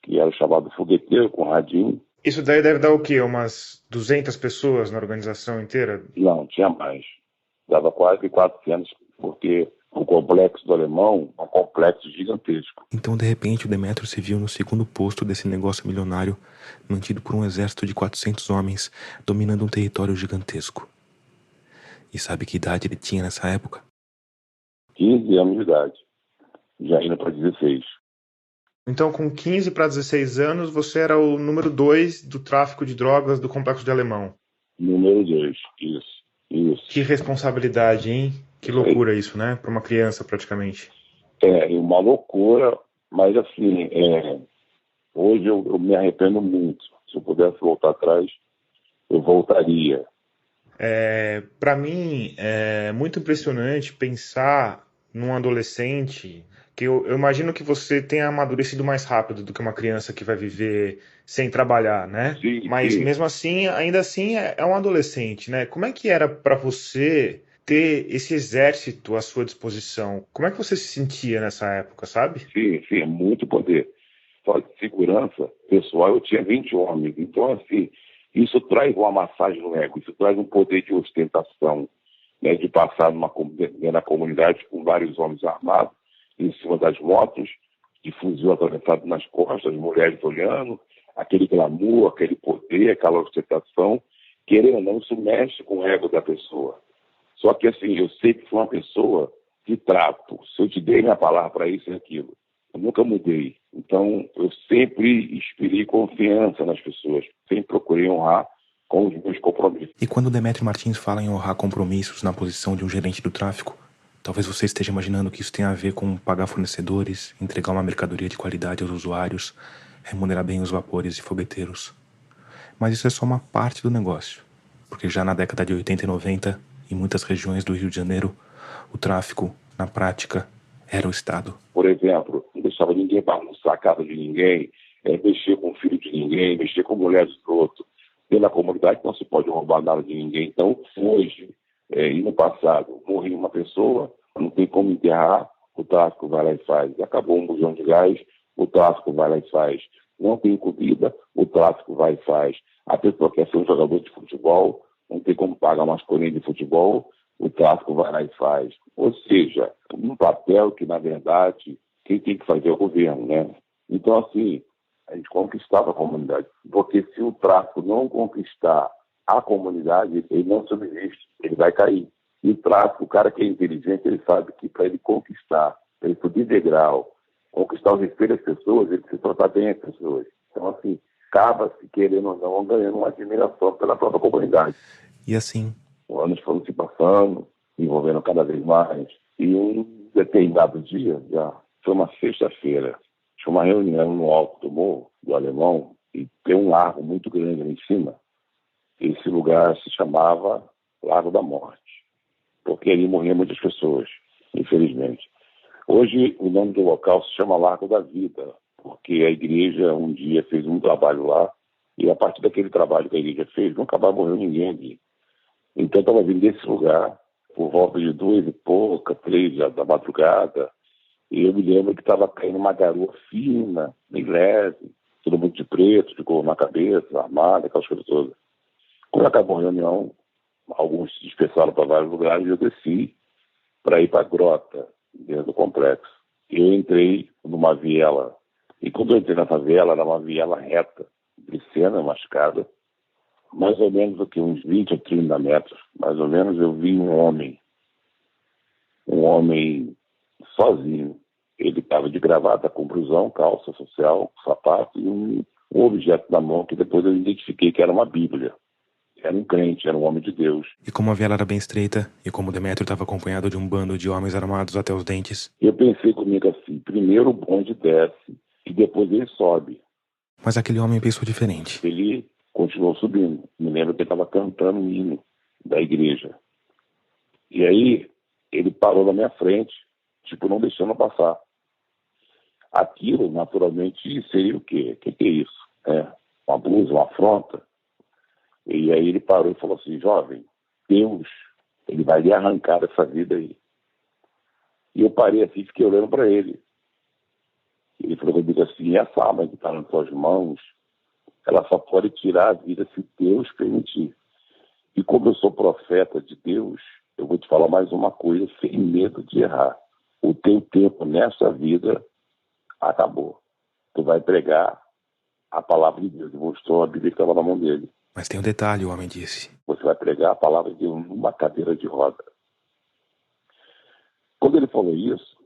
que era o chamado fogueteiro, com radinho. Isso daí deve dar o quê? Umas 200 pessoas na organização inteira? Não, tinha mais. Dava quase 400, porque o Complexo do Alemão é um complexo gigantesco. Então, de repente, o Demétrio se viu no segundo posto desse negócio milionário, mantido por um exército de 400 homens, dominando um território gigantesco. E sabe que idade ele tinha nessa época? 15 anos de idade. Já indo para 16. Então, com 15 para 16 anos, você era o número 2 do tráfico de drogas do Complexo de Alemão. Número 2, isso. Que responsabilidade, hein? Que loucura isso, né? Para uma criança, praticamente. É, uma loucura, mas assim, hoje eu me arrependo muito. Se eu pudesse voltar atrás, eu voltaria. Para mim, é muito impressionante pensar num adolescente, que eu imagino que você tenha amadurecido mais rápido do que uma criança que vai viver sem trabalhar, né? Sim, mas sim. Mesmo assim, ainda assim é um adolescente, né? Como é que era para você ter esse exército à sua disposição? Como é que você se sentia nessa época, sabe? Sim, muito poder. Só de segurança pessoal eu tinha 20 homens. Então, assim, Isso traz uma massagem no ego, isso traz um poder de ostentação, né, de passar na comunidade com vários homens armados em cima das motos, de fuzil atravessado nas costas, mulheres olhando, aquele glamour, aquele poder, aquela ostentação, querendo ou não, isso mexe com o ego da pessoa. Só que assim, eu sei que sou uma pessoa de trato. Se eu te dei minha palavra para isso e aquilo, eu nunca mudei. Então, eu sempre inspirei confiança nas pessoas, sempre procurei honrar com os meus compromissos. E quando Demétrio Martins fala em honrar compromissos na posição de um gerente do tráfico, talvez você esteja imaginando que isso tem a ver com pagar fornecedores, entregar uma mercadoria de qualidade aos usuários, remunerar bem os vapores e fogueteiros. Mas isso é só uma parte do negócio, porque já na década de 80 e 90, em muitas regiões do Rio de Janeiro, o tráfico, na prática, era o Estado. Por exemplo, não deixava ninguém bagunçar a casa de ninguém, mexer com o filho de ninguém, mexer com a mulher do outro. Pela comunidade não se pode roubar nada de ninguém. Então, hoje, e no passado, morreu uma pessoa, não tem como enterrar, o tráfico vai lá e faz. Acabou um bujão de gás, o tráfico vai lá e faz. Não tem comida, o tráfico vai e faz. A pessoa quer ser um jogador de futebol, não tem como pagar uma escolinha de futebol, o tráfico vai lá e faz. Ou seja, um papel que, na verdade, quem tem que fazer é o governo, né? Então, assim, a gente conquistava a comunidade. Porque se o tráfico não conquistar a comunidade, ele não subsiste, ele vai cair. E o tráfico, o cara que é inteligente, ele sabe que para ele conquistar, para ele subir degrau, conquistar o respeito das pessoas, ele precisa tratar bem as pessoas. Então, assim, acaba-se, querendo ou não, ganhando uma admiração pela própria comunidade. E assim, os anos foram se passando, envolvendo cada vez mais. E um determinado dia, já foi uma sexta-feira, tinha uma reunião no alto do morro, do Alemão, e tem um largo muito grande ali em cima. Esse lugar se chamava Largo da Morte, porque ali morriam muitas pessoas, infelizmente. Hoje, o nome do local se chama Largo da Vida, porque a igreja um dia fez um trabalho lá, e a partir daquele trabalho que a igreja fez, nunca mais morreu ninguém ali. Então, estava vindo desse lugar, por volta de 2 e pouca, 3 da madrugada, e eu me lembro que estava caindo uma garoa fina, bem leve, todo mundo de preto, de cor na cabeça, armado, aquelas coisas todas. Quando acabou a reunião, alguns se dispersaram para vários lugares e eu desci para ir para a grota, dentro do complexo. Eu entrei numa viela, e quando eu entrei nessa viela, era uma viela reta, descendo uma escada, mais ou menos aqui, uns 20 ou 30 metros, mais ou menos, eu vi um homem sozinho. Ele estava de gravata com blusão, calça social, sapato e um objeto na mão que depois eu identifiquei que era uma Bíblia. Era um crente, era um homem de Deus. E como a viela era bem estreita, e como Demétrio estava acompanhado de um bando de homens armados até os dentes... Eu pensei comigo assim, primeiro o bonde desce e depois ele sobe. Mas aquele homem pensou diferente. Ele continuou subindo. Me lembro que ele estava cantando um hino da igreja. E aí ele parou na minha frente, tipo, não deixando eu passar. Aquilo, naturalmente, seria o quê? O que é isso? Uma blusa, uma afronta? E aí ele parou e falou assim, jovem, Deus, ele vai lhe arrancar dessa vida aí. E eu parei assim, fiquei olhando para ele. Ele falou comigo assim, essa arma que está nas suas mãos, ela só pode tirar a vida se Deus permitir. E como eu sou profeta de Deus, eu vou te falar mais uma coisa, sem medo de errar. O teu tempo nessa vida acabou. Tu vai pregar a palavra de Deus. Ele mostrou a Bíblia que estava na mão dele. Mas tem um detalhe, o homem disse. Você vai pregar a palavra de Deus numa cadeira de roda. Quando ele falou isso,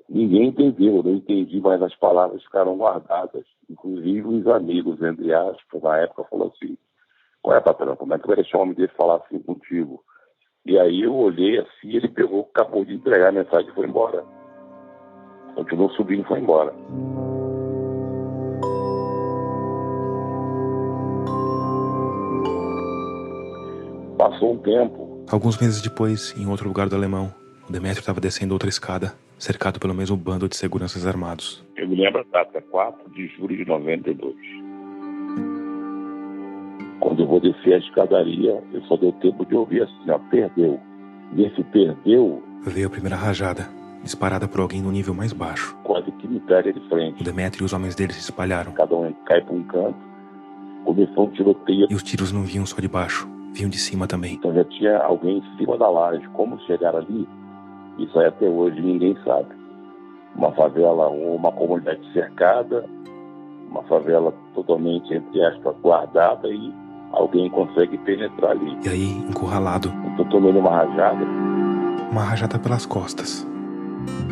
ninguém entendeu, eu não entendi, mas as palavras ficaram guardadas. Inclusive os amigos, entre aspas, na época, falaram assim, qual é, patrão, como é que vai deixar um homem desse falar assim contigo? E aí eu olhei assim, ele pegou, acabou de entregar a mensagem e foi embora. Continuou subindo e foi embora. Passou um tempo. Alguns meses depois, em outro lugar do Alemão, o Demétrio estava descendo outra escada, cercado pelo mesmo bando de seguranças armados. Eu me lembro a data, 4 de julho de 92. Quando eu vou descer a escadaria, eu só deu tempo de ouvir assim, ó, perdeu. Nesse perdeu... Veio a primeira rajada, disparada por alguém no nível mais baixo. Quase que me pega de frente. O Demétrio e os homens dele se espalharam. Cada um cai para um canto. começou um tiroteio. E os tiros não vinham só de baixo, vinham de cima também. Então já tinha alguém em cima da laje. Como chegaram ali, isso aí até hoje ninguém sabe. Uma favela, uma comunidade cercada, uma favela totalmente, entre aspas, guardada, e alguém consegue penetrar ali. E aí, encurralado. Então tomei uma rajada. Uma rajada pelas costas.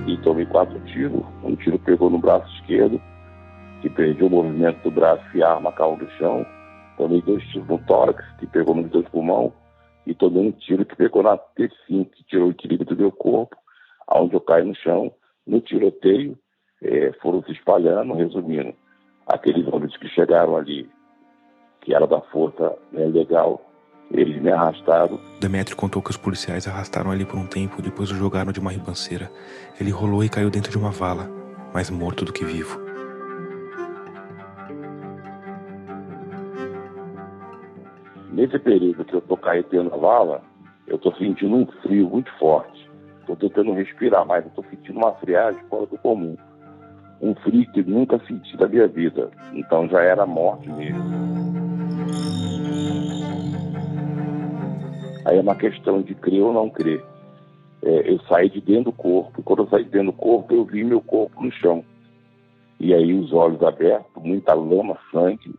E tomei 4 tiros. Um tiro pegou no braço esquerdo, que perdi o movimento do braço e a arma caiu no chão. Tomei 2 tiros no tórax, que pegou nos 2 pulmões. E tomei um tiro que pegou na T5, que tirou o equilíbrio do meu corpo, aonde eu caí no chão. No tiroteio, foram se espalhando, resumindo. Aqueles homens que chegaram ali, que era da força legal, eles me arrastaram. Demétrio contou que os policiais arrastaram ele por um tempo, depois o jogaram de uma ribanceira. Ele rolou e caiu dentro de uma vala, mais morto do que vivo. Nesse período que eu tô caído dentro da vala, eu tô sentindo um frio muito forte. Tô tentando respirar, mas eu tô sentindo uma friagem fora do comum. Um frio que nunca senti da minha vida. Então já era morte mesmo. Aí é uma questão de crer ou não crer. Eu saí de dentro do corpo. E quando eu saí de dentro do corpo, eu vi meu corpo no chão. E aí os olhos abertos, muita lama, sangue.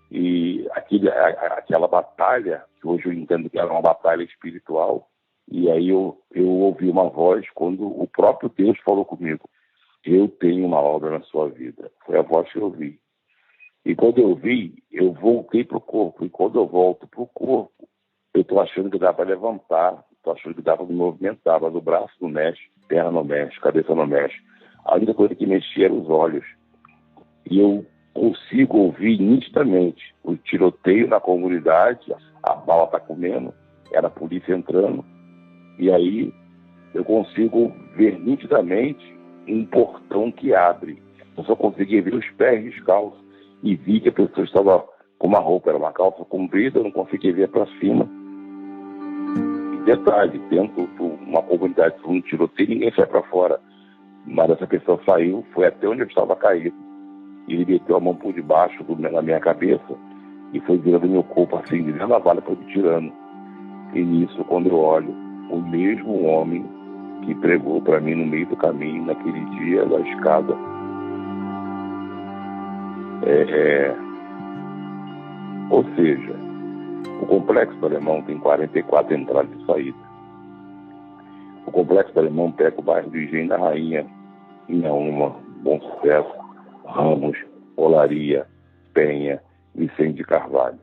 E aquela batalha, que hoje eu entendo que era uma batalha espiritual. E aí eu ouvi uma voz quando o próprio Deus falou comigo: eu tenho uma obra na sua vida. Foi a voz que eu ouvi. E quando eu vi, eu voltei para o corpo. E quando eu volto para o corpo, eu estou achando que dá para levantar, estou achando que dá para me movimentar, mas o braço não mexe, perna não mexe, cabeça não mexe. A única coisa que mexia eram os olhos. E eu consigo ouvir nitidamente o tiroteio na comunidade, a bala está comendo, era a polícia entrando. E aí eu consigo ver nitidamente um portão que abre. Eu só consegui ver os pés descalços e vi que a pessoa estava com uma roupa, era uma calça comprida, eu não consegui ver para cima. E detalhe, dentro de uma comunidade, se um tiroteio, ninguém sai para fora. Mas essa pessoa saiu, foi até onde eu estava caído. E ele meteu a mão por debaixo na minha cabeça e foi virando meu corpo assim, de dentro da vala, foi me tirando. E nisso, quando eu olho, o mesmo homem que pregou para mim no meio do caminho, naquele dia da escada. Ou seja, o Complexo do Alemão tem 44 entradas e saídas. O Complexo do Alemão pega o bairro do Engenho da Rainha, Inhaúma, Bom Sucesso, Ramos, Olaria, Penha, Vicente de Carvalho.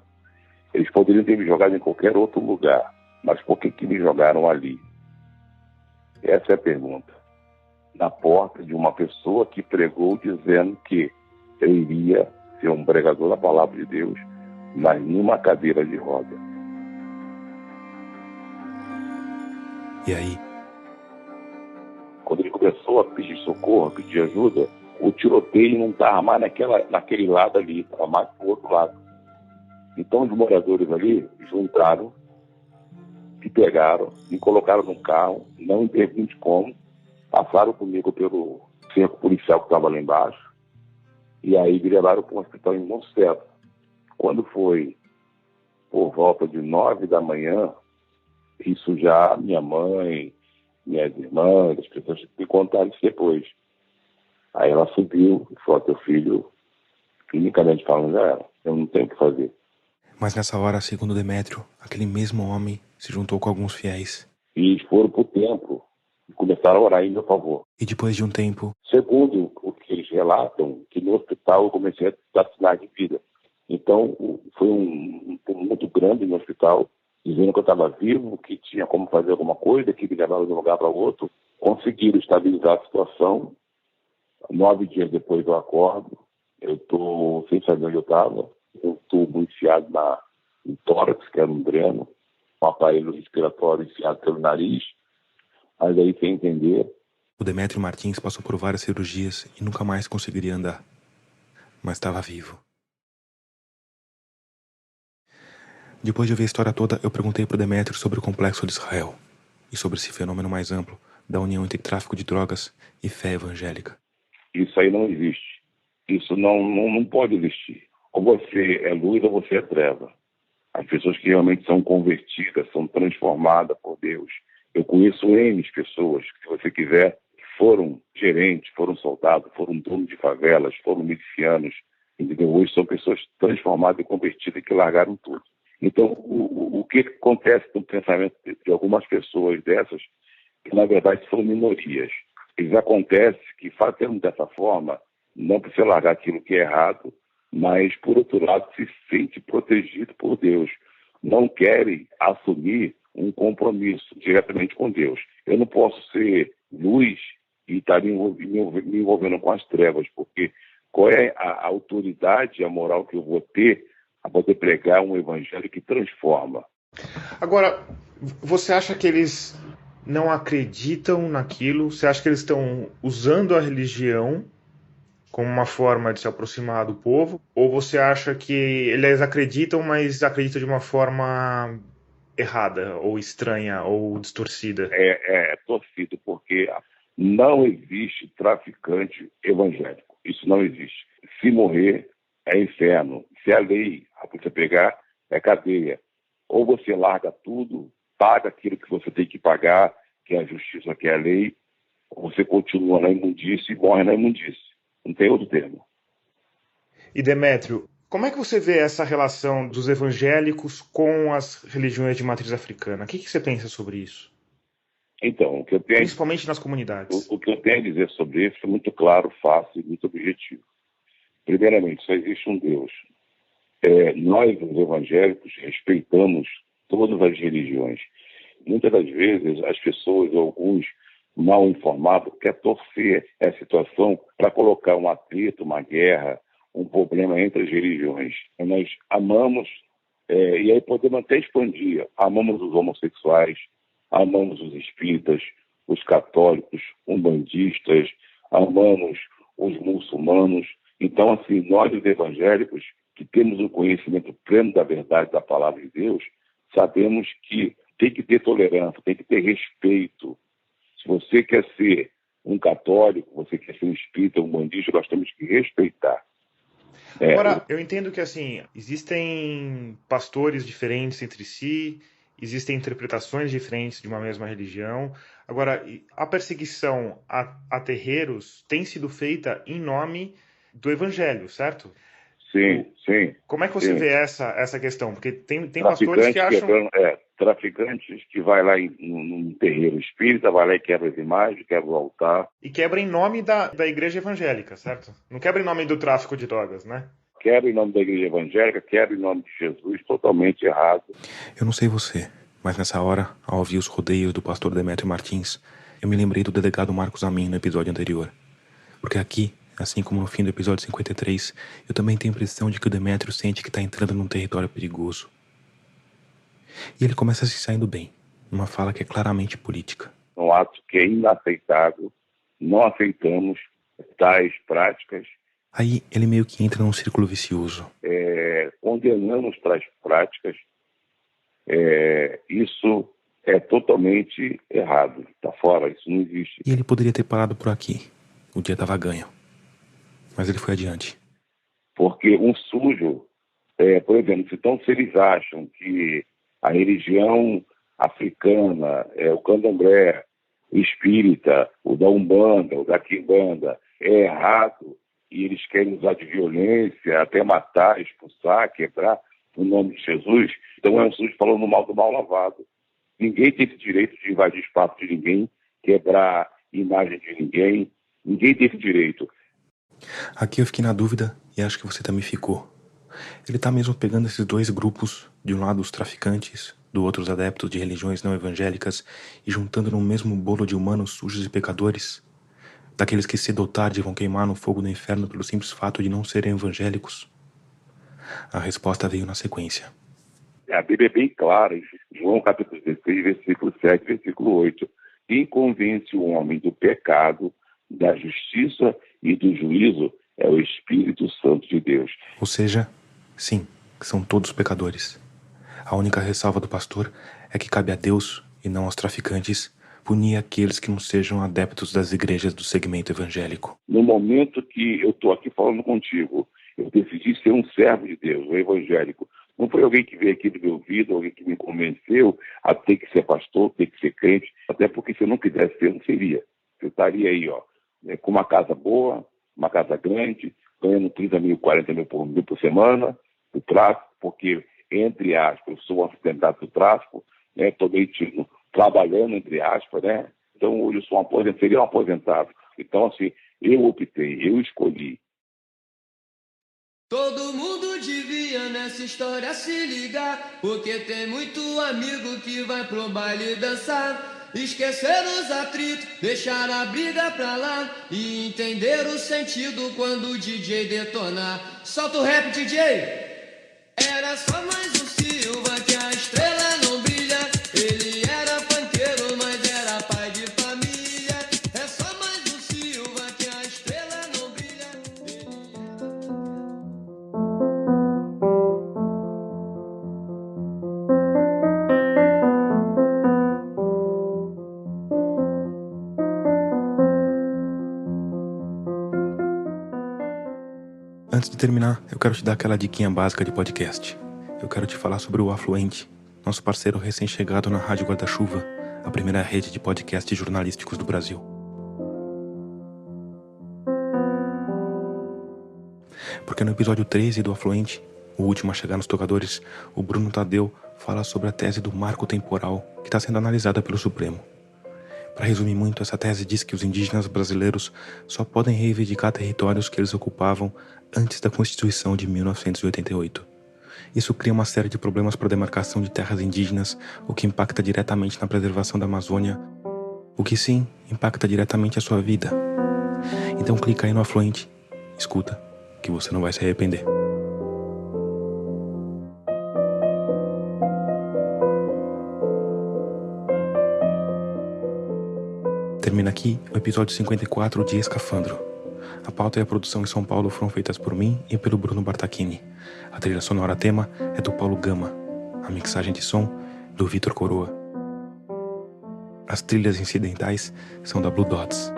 Eles poderiam ter me jogado em qualquer outro lugar, mas por que me jogaram ali? Essa é a pergunta. Na porta de uma pessoa que pregou dizendo que eu iria ser um pregador da palavra de Deus, mas numa cadeira de roda. E aí? Quando ele começou a pedir socorro, a pedir ajuda, o tiroteio não estava mais naquele lado ali, estava mais para o outro lado. Então os moradores ali juntaram, me pegaram, me colocaram no carro, não me pergunte como, passaram comigo pelo cerco policial que estava lá embaixo, e aí me levaram para um hospital em Bom Sucesso. Quando foi por volta de 9 da manhã, isso já minha mãe, minhas irmãs, as pessoas me contaram isso depois. Aí ela subiu e falou: teu filho, clinicamente falando, eu não tenho o que fazer. Mas nessa hora, segundo Demétrio, aquele mesmo homem se juntou com alguns fiéis. E eles foram pro templo e começaram a orar em meu favor. E depois de um tempo... Segundo o que eles relatam, que no hospital eu comecei a dar sinais de vida. Então, foi um tumulto grande no hospital, dizendo que eu estava vivo, que tinha como fazer alguma coisa, que me levaram de um lugar para outro. Conseguiram estabilizar a situação. 9 dias depois eu acordo, eu estou sem saber onde eu estava, um tubo enfiado no tórax, que era um dreno, um aparelho respiratório enfiado pelo nariz, mas aí sem entender. O Demétrio Martins passou por várias cirurgias e nunca mais conseguiria andar, mas estava vivo. Depois de ouvir a história toda, eu perguntei para o Demétrio sobre o Complexo de Israel e sobre esse fenômeno mais amplo da união entre tráfico de drogas e fé evangélica. Isso aí não existe. Isso não pode existir. Ou você é luz ou você é treva. As pessoas que realmente são convertidas, são transformadas por Deus. Eu conheço N pessoas que, se você quiser, foram gerentes, foram soldados, foram donos de favelas, foram milicianos, entendeu? Hoje são pessoas transformadas e convertidas que largaram tudo. Então, o que acontece no pensamento de algumas pessoas dessas, que na verdade são minorias. Eles acontece que, fazendo dessa forma, não precisa largar aquilo que é errado, mas, por outro lado, se sente protegido por Deus. Não querem assumir um compromisso diretamente com Deus. Eu não posso ser luz e estar me envolvendo com as trevas, porque qual é a autoridade, a moral que eu vou ter a poder pregar um evangelho que transforma? Agora, você acha que eles não acreditam naquilo? Você acha que eles estão usando a religião como uma forma de se aproximar do povo? Ou você acha que eles acreditam, mas acreditam de uma forma errada, ou estranha, ou distorcida? É torcido, porque não existe traficante evangélico. Isso não existe. Se morrer, é inferno. Se a lei, a polícia pegar, é cadeia. Ou você larga tudo, paga aquilo que você tem que pagar, que é a justiça, que é a lei, ou você continua na imundície e morre na imundície. Não tem outro termo. E Demétrio, como é que você vê essa relação dos evangélicos com as religiões de matriz africana? O que você pensa sobre isso? Então, o que eu tenho, principalmente nas comunidades. O que eu tenho a dizer sobre isso é muito claro, fácil e muito objetivo. Primeiramente, só existe um Deus. Nós, os evangélicos, respeitamos todas as religiões. Muitas das vezes, as pessoas, alguns mal informados, querem torcer essa situação para colocar um atrito, uma guerra, um problema entre as religiões. Nós amamos, e aí podemos até expandir, amamos os homossexuais, amamos os espíritas, os católicos, umbandistas, amamos os muçulmanos. Então, assim, nós, os evangélicos, que temos o conhecimento pleno da verdade da palavra de Deus, sabemos que tem que ter tolerância, tem que ter respeito. Se você quer ser um católico, você quer ser um espírita, um bandista, nós temos que respeitar. Agora, eu entendo que, assim, existem pastores diferentes entre si, existem interpretações diferentes de uma mesma religião. Agora, a perseguição a terreiros tem sido feita em nome do evangelho, certo? Sim, sim. Como é que você vê essa questão? Porque tem pastores que acham... traficantes que vai lá num terreiro espírita, vai lá e quebra as imagens, quebra o altar. E quebra em nome da igreja evangélica, certo? Não quebra em nome do tráfico de drogas, né? Quebra em nome da igreja evangélica, quebra em nome de Jesus, totalmente errado. Eu não sei você, mas nessa hora, ao ouvir os rodeios do pastor Demétrio Martins, eu me lembrei do delegado Marcos Amin no episódio anterior. Porque aqui, assim como no fim do episódio 53, eu também tenho a impressão de que o Demétrio sente que está entrando num território perigoso. E ele começa se saindo bem, numa fala que é claramente política. Um ato que é inaceitável, não aceitamos tais práticas. Aí ele meio que entra num círculo vicioso. Condenamos tais práticas, isso é totalmente errado, está fora, isso não existe. E ele poderia ter parado por aqui, o dia estava ganho, mas ele foi adiante. Porque um sujo, por exemplo, se eles acham que a religião africana, o candomblé, o espírita, o da Umbanda, o da Quimbanda, é errado e eles querem usar de violência, até matar, expulsar, quebrar o nome de Jesus, então é um sujo falando mal do mal lavado. Ninguém tem esse direito de invadir espaço de ninguém, quebrar imagem de ninguém, ninguém tem esse direito. Aqui eu fiquei na dúvida e acho que você também ficou. Ele tá mesmo pegando esses dois grupos, de um lado os traficantes, do outro os adeptos de religiões não evangélicas, e juntando num mesmo bolo de humanos sujos e pecadores? Daqueles que cedo ou tarde vão queimar no fogo do inferno pelo simples fato de não serem evangélicos? A resposta veio na sequência. A Bíblia é bem clara, em João capítulo 16, versículo 7, versículo 8. Quem convence o homem do pecado, da justiça e do juízo é o Espírito Santo de Deus. Ou seja, sim, são todos pecadores. A única ressalva do pastor é que cabe a Deus, e não aos traficantes, punir aqueles que não sejam adeptos das igrejas do segmento evangélico. No momento que eu estou aqui falando contigo, Eu decidi ser um servo de Deus, um evangélico. Não foi alguém que veio aqui do meu ouvido, alguém que me convenceu a ter que ser pastor, ter que ser crente, até porque se eu não quisesse ser, eu não seria. Eu estaria aí, com uma casa boa, uma casa grande, ganhando 30 mil, 40 mil por semana, do tráfico, porque, entre aspas, eu sou um assistentado do tráfico, estou trabalhando, entre aspas, né? Então, hoje eu sou seria um aposentado. Então, assim, eu optei, eu escolhi. Todo mundo devia nessa história se ligar, porque tem muito amigo que vai pro baile dançar. Esquecer os atritos, deixar a briga pra lá e entender o sentido quando o DJ detonar. Solta o rap, DJ! Era só mais um Silva que a estrela não brilha. Ele era funkeiro, mas era pai de família. É só mais um Silva que a estrela não brilha. Antes de terminar, eu quero te dar aquela diquinha básica de podcast. Eu quero te falar sobre o Afluente, nosso parceiro recém-chegado na Rádio Guarda-Chuva, a primeira rede de podcasts jornalísticos do Brasil. Porque no episódio 13 do Afluente, o último a chegar nos tocadores, o Bruno Tadeu fala sobre a tese do marco temporal que está sendo analisada pelo Supremo. Para resumir muito, essa tese diz que os indígenas brasileiros só podem reivindicar territórios que eles ocupavam antes da Constituição de 1988. Isso cria uma série de problemas para a demarcação de terras indígenas, o que impacta diretamente na preservação da Amazônia, o que sim impacta diretamente a sua vida. Então clica aí no Afluente, escuta, que você não vai se arrepender. Termina aqui o episódio 54 de Escafandro. A pauta e a produção em São Paulo foram feitas por mim e pelo Bruno Bartachini. A trilha sonora tema é do Paulo Gama. A mixagem de som do Vitor Coroa. As trilhas incidentais são da Blue Dots.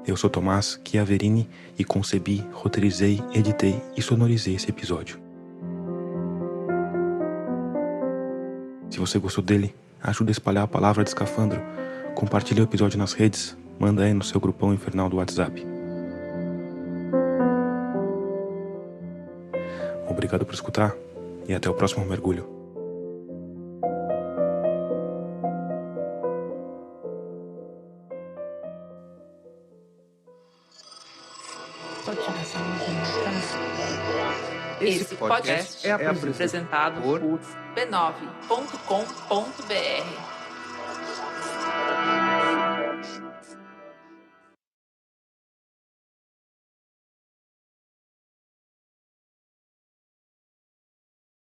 Eu sou Tomás Chiaverini e concebi, roteirizei, editei e sonorizei esse episódio. Se você gostou dele, ajuda a espalhar a palavra de Escafandro. Compartilhe o episódio nas redes, manda aí no seu grupão infernal do WhatsApp. Obrigado por escutar e até o próximo mergulho. Esse podcast é apresentado por b9.com.br.